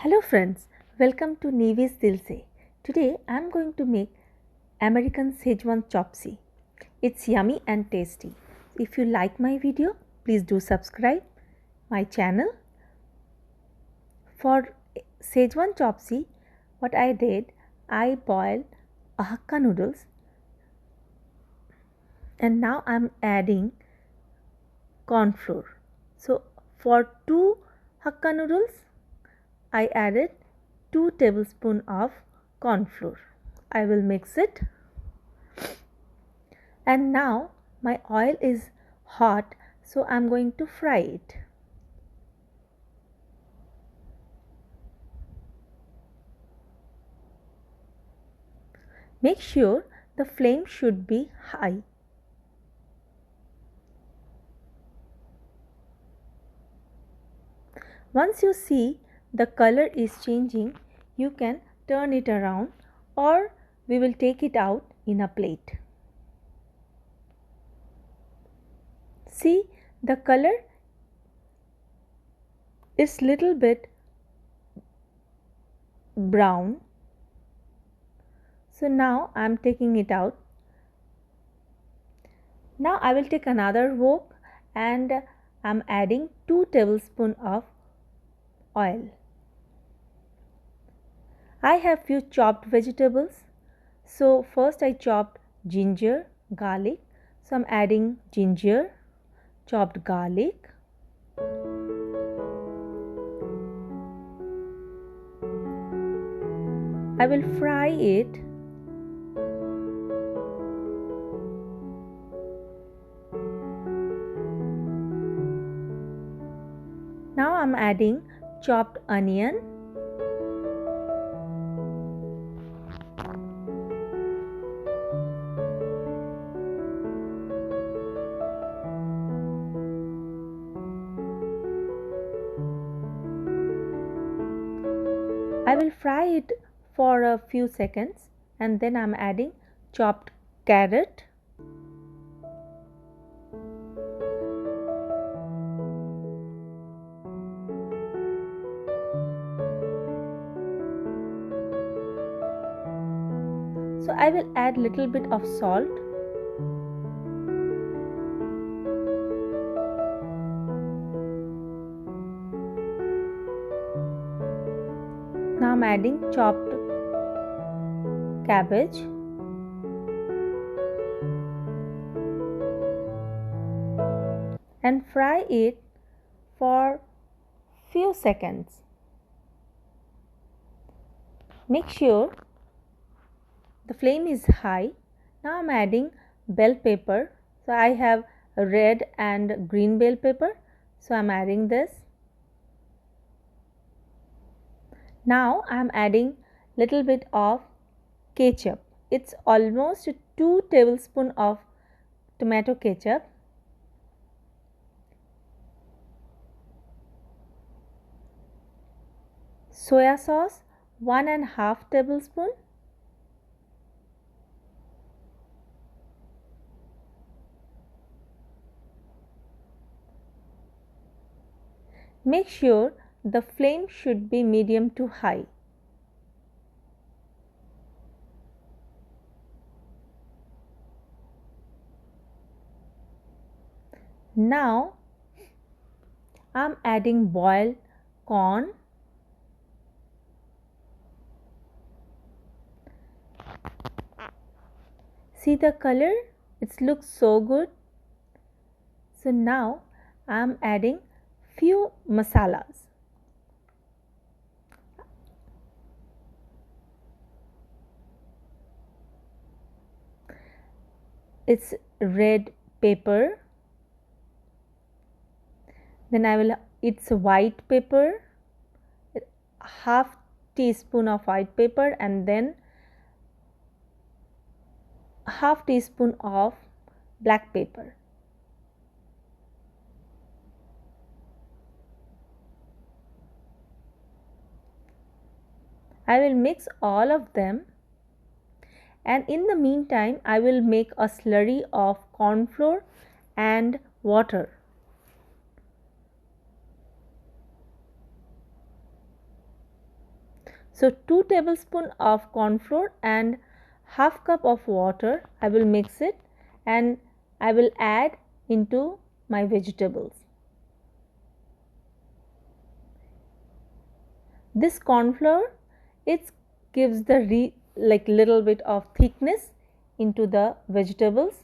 Hello friends, welcome to Nevi's Dilse. Today I am going to make American Szechuan chopsy. It's yummy and tasty. If you like my video, please do subscribe my channel. For Szechuan chopsy, what I did, I boiled a Hakka noodles and now I am adding corn flour. So for 2 Hakka noodles, I added 2 tablespoons of corn flour. I will mix it. And now my oil is hot, so I'm going to fry it. Make sure the flame should be high. Once you see the color is changing, you can turn it around or we will take it out in a plate. See, the color is little bit brown. So now I am taking it out. Now I will take another wok and I am adding 2 tablespoons of oil. I have few chopped vegetables. So first I chopped ginger, garlic. So I am adding ginger, chopped garlic. I will fry it. Now I am adding chopped onion. I will fry it for a few seconds and then I am adding chopped carrot. So I will add little bit of salt. Now I am adding chopped cabbage. And fry it for few seconds. Make sure the flame is high. Now I am adding bell pepper. So I have red and green bell pepper. So I am adding this. Now I am adding little bit of ketchup. It's almost 2 tablespoons of tomato ketchup. Soya sauce 1.5 tablespoon. Make sure the flame should be medium to high. Now I am adding boiled corn. See the color? It looks so good. So now I am adding few masalas. It's red pepper. Then it's white pepper, half teaspoon of white pepper and then half teaspoon of black pepper. I will mix all of them and in the meantime I will make a slurry of corn flour and water. So 2 tablespoons of corn flour and half cup of water. I will mix it and I will add into my vegetables. This corn flour, it gives the little bit of thickness into the vegetables.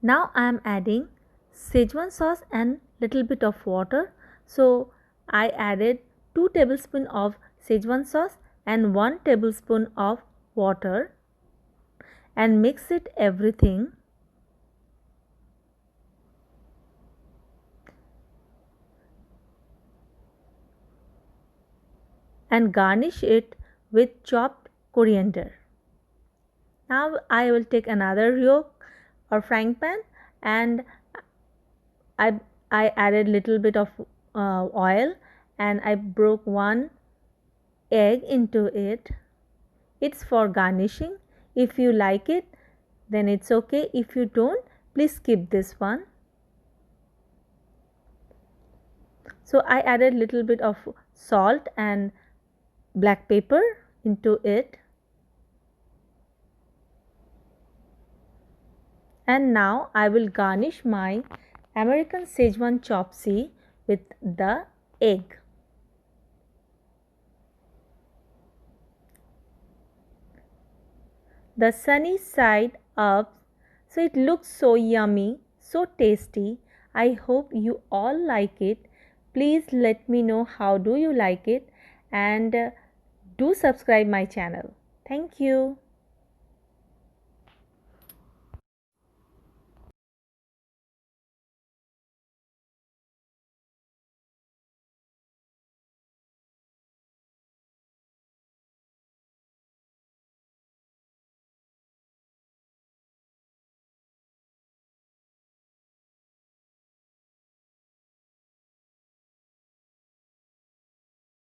Now I am adding Szechuan sauce and little bit of water. So I added 2 tablespoons of Szechuan sauce and 1 tablespoon of water and mix it everything. And garnish it with chopped coriander. Now I will take another yoke or frying pan and I added little bit of oil and I broke one egg into it. It's for garnishing. If you like it, then it's okay. If you don't, please skip this one. So I added little bit of salt and black pepper into it. And now I will garnish my American Szechuan chopsy with the egg. The sunny side up, so it looks so yummy, so tasty. I hope you all like it. Please let me know how do you like it and do subscribe my channel. Thank you.